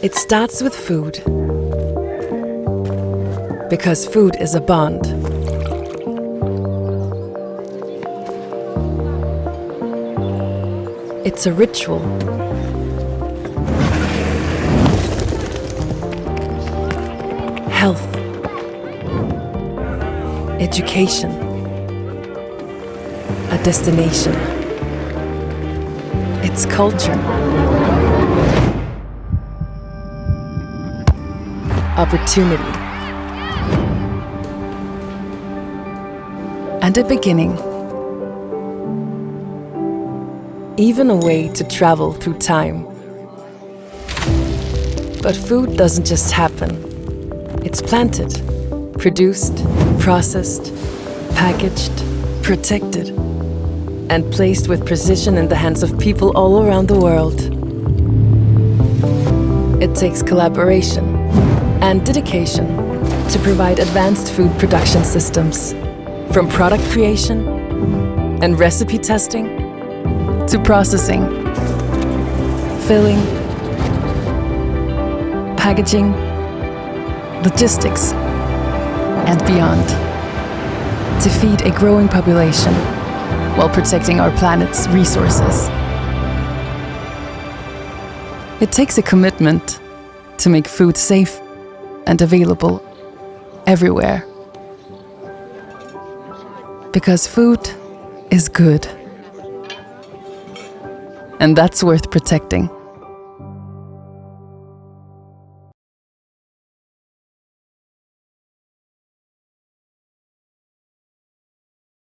It starts with food, because food is a bond. It's a ritual. Health. Education. A destination. It's culture. Opportunity. And a beginning. Even a way to travel through time. But food doesn't just happen. It's planted, produced, processed, packaged, protected, and placed with precision in the hands of people all around the world. It takes collaboration and dedication to provide advanced food production systems, from product creation and recipe testing to processing, filling, packaging, logistics, and beyond, to feed a growing population while protecting our planet's resources. It takes a commitment to make food safe and available everywhere. Because food is good. And that's worth protecting.